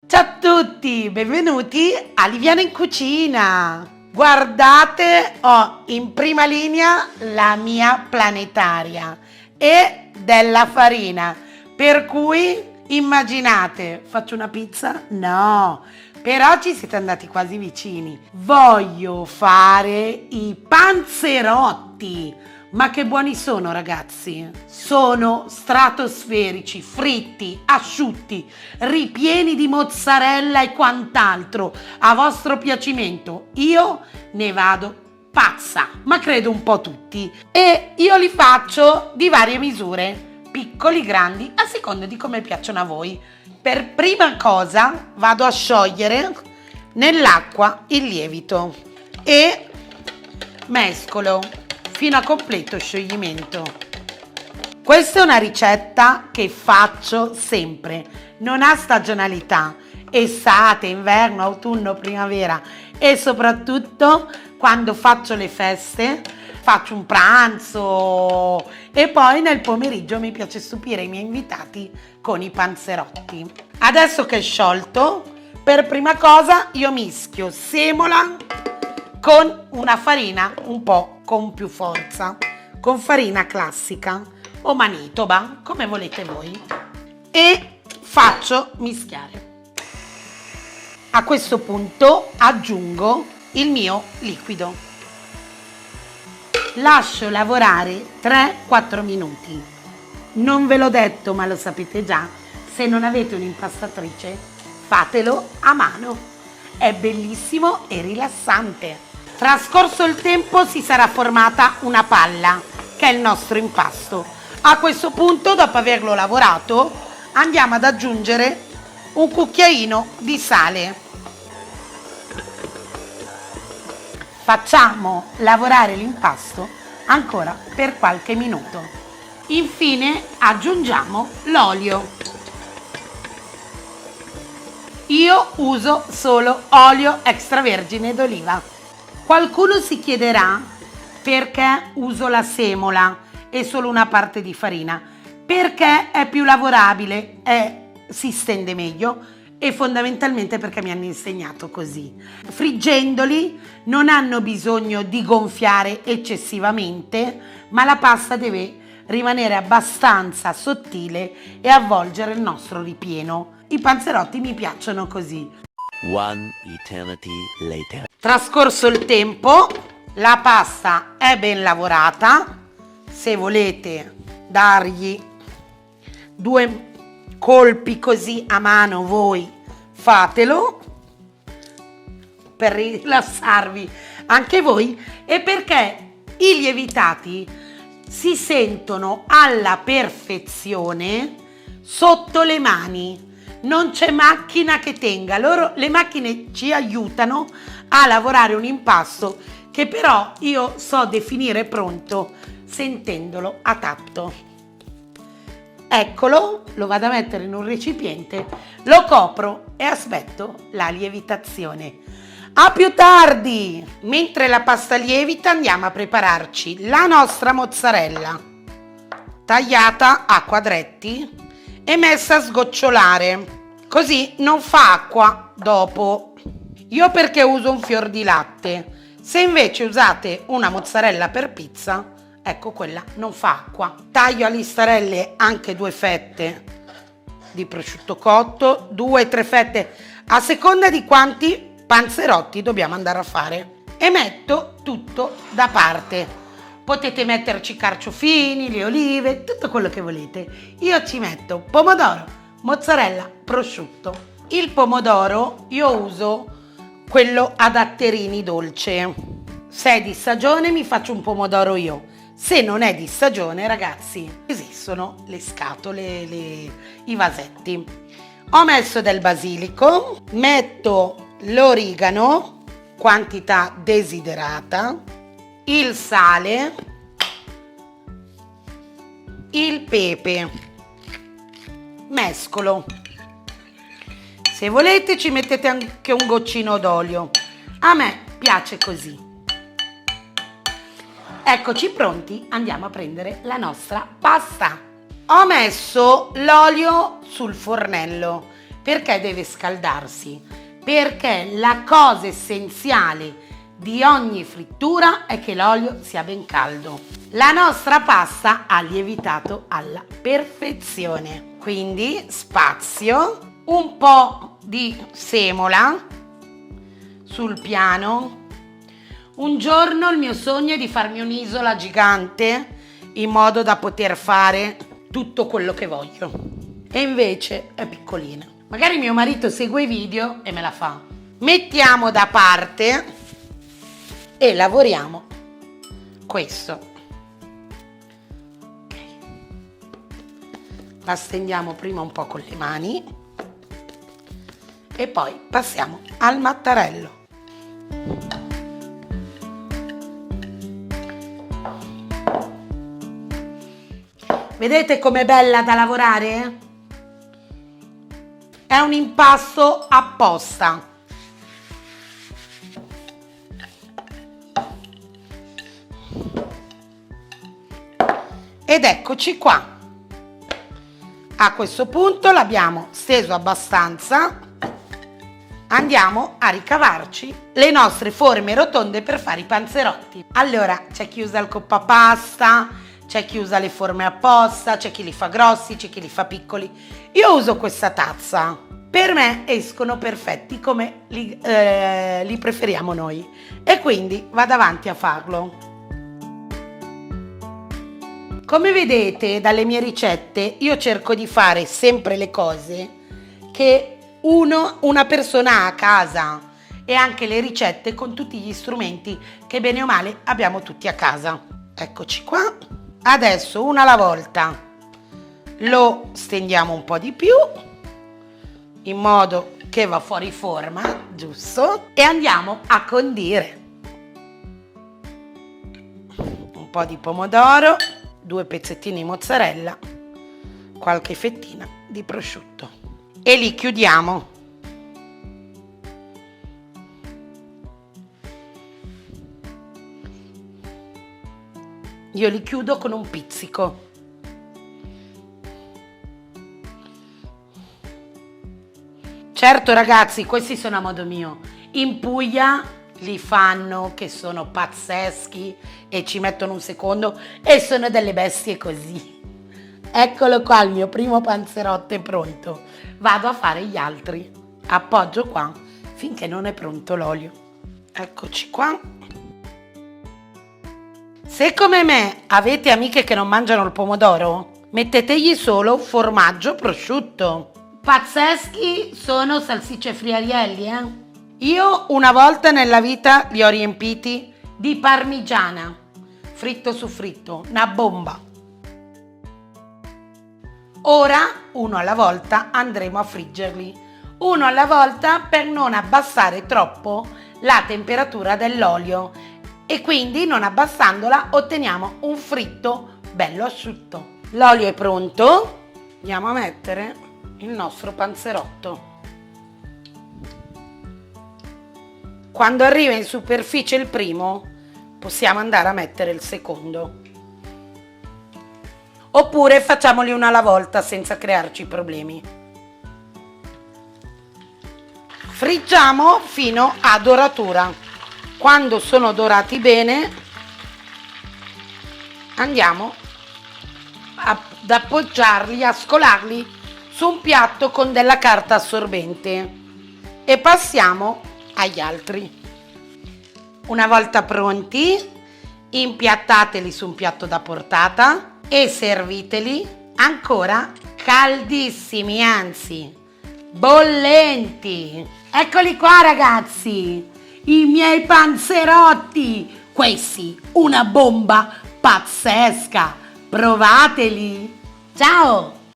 Ciao a tutti, benvenuti a Liviana in Cucina. Guardate, ho in prima linea la mia planetaria e della farina, per cui immaginate, faccio una pizza? No, però ci siete andati quasi vicini. Voglio fare i panzerotti. Ma che buoni sono, ragazzi! Sono stratosferici, fritti, asciutti, ripieni di mozzarella e quant'altro, a vostro piacimento. Io ne vado pazza, ma credo un po' tutti. E io li faccio di varie misure, piccoli, grandi, a seconda di come piacciono a voi. Per prima cosa vado a sciogliere nell'acqua il lievito e mescolo fino a completo scioglimento. Questa è una ricetta che faccio sempre, non ha stagionalità, estate, inverno, autunno, primavera e soprattutto quando faccio le feste, faccio un pranzo e poi nel pomeriggio mi piace stupire i miei invitati con i panzerotti. Adesso che è sciolto, per prima cosa io mischio semola con una farina un po' con più forza, con farina classica o manitoba, come volete voi, e faccio mischiare. A questo punto aggiungo il mio liquido. Lascio lavorare 3-4 minuti. Non ve l'ho detto, ma lo sapete già, se non avete un'impastatrice, fatelo a mano. È bellissimo e rilassante. Trascorso il tempo si sarà formata una palla, che è il nostro impasto. A questo punto, dopo averlo lavorato, andiamo ad aggiungere un cucchiaino di sale. Facciamo lavorare l'impasto ancora per qualche minuto. Infine aggiungiamo l'olio. Io uso solo olio extravergine d'oliva. Qualcuno si chiederà perché uso la semola e solo una parte di farina. Perché è più lavorabile, si stende meglio e fondamentalmente perché mi hanno insegnato così. Friggendoli non hanno bisogno di gonfiare eccessivamente, ma la pasta deve rimanere abbastanza sottile e avvolgere il nostro ripieno. I panzerotti mi piacciono così. One eternity later. Trascorso il tempo, la pasta è ben lavorata. Se volete dargli 2 colpi così a mano, voi fatelo per rilassarvi anche voi e perché i lievitati si sentono alla perfezione sotto le mani. Non c'è macchina che tenga, le macchine ci aiutano a lavorare un impasto che però io so definire pronto sentendolo a tatto. Eccolo, lo vado a mettere in un recipiente, lo copro e aspetto la lievitazione. A più tardi! Mentre la pasta lievita andiamo a prepararci la nostra mozzarella tagliata a quadretti e messa a sgocciolare, così non fa acqua dopo. Io perché uso un fior di latte, se invece usate una mozzarella per pizza, ecco quella non fa acqua. Taglio a listarelle anche 2 fette di prosciutto cotto, 2-3 fette a seconda di quanti panzerotti dobbiamo andare a fare e metto tutto da parte. Potete metterci carciofini, le olive, tutto quello che volete. Io ci metto pomodoro, mozzarella, prosciutto. Il pomodoro io uso quello a datterini dolce. Se è di stagione mi faccio un pomodoro io. Se non è di stagione, ragazzi, esistono le scatole, i vasetti. Ho messo del basilico, metto l'origano, quantità desiderata, il sale, il pepe, mescolo. Se volete ci mettete anche un goccino d'olio, a me piace così. Eccoci pronti, andiamo a prendere la nostra pasta. Ho messo l'olio sul fornello Perché deve scaldarsi? Perché la cosa essenziale di ogni frittura è che l'olio sia ben caldo. La nostra pasta ha lievitato alla perfezione, quindi spazio, un po' di semola sul piano. Un giorno il mio sogno è di farmi un'isola gigante in modo da poter fare tutto quello che voglio, e invece è piccolina. Magari mio marito segue i video e me la fa. Mettiamo da parte e lavoriamo questo. Ok. La stendiamo prima un po' con le mani e poi passiamo al mattarello. Vedete com'è bella da lavorare? È un impasto apposta. Ed eccoci qua. A questo punto l'abbiamo steso abbastanza. Andiamo a ricavarci le nostre forme rotonde per fare i panzerotti. Allora, c'è chi usa il coppapasta, c'è chi usa le forme apposta, c'è chi li fa grossi, c'è chi li fa piccoli. Io uso questa tazza. Per me escono perfetti come li preferiamo noi. E quindi vado avanti a farlo. Come vedete dalle mie ricette, io cerco di fare sempre le cose che una persona ha a casa, e anche le ricette con tutti gli strumenti che bene o male abbiamo tutti a casa. Eccoci qua. Adesso una alla volta lo stendiamo un po' di più in modo che va fuori forma, giusto? E andiamo a condire. Un po' di pomodoro, 2 pezzettini di mozzarella, qualche fettina di prosciutto e li chiudiamo. Io li chiudo con un pizzico. Certo ragazzi, questi sono a modo mio. In Puglia li fanno che sono pazzeschi e ci mettono un secondo e sono delle bestie così. Eccolo qua, il mio primo panzerotto è pronto. Vado a fare gli altri. Appoggio qua finché non è pronto l'olio. Eccoci qua. Se come me avete amiche che non mangiano il pomodoro, mettetegli solo formaggio prosciutto. Pazzeschi sono salsicce friarielli, Io una volta nella vita li ho riempiti di parmigiana, fritto su fritto, una bomba. Ora, uno alla volta, andremo a friggerli. Uno alla volta per non abbassare troppo la temperatura dell'olio e quindi non abbassandola otteniamo un fritto bello asciutto. L'olio è pronto, andiamo a mettere il nostro panzerotto. Quando arriva in superficie il primo, possiamo andare a mettere il secondo. Oppure facciamoli una alla volta senza crearci problemi. Friggiamo fino a doratura. Quando sono dorati bene, andiamo ad appoggiarli, a scolarli su un piatto con della carta assorbente e passiamo agli altri. Una volta pronti, impiattateli su un piatto da portata e serviteli ancora caldissimi, anzi bollenti. Eccoli qua ragazzi, i miei panzerotti, questi una bomba pazzesca, provateli. Ciao!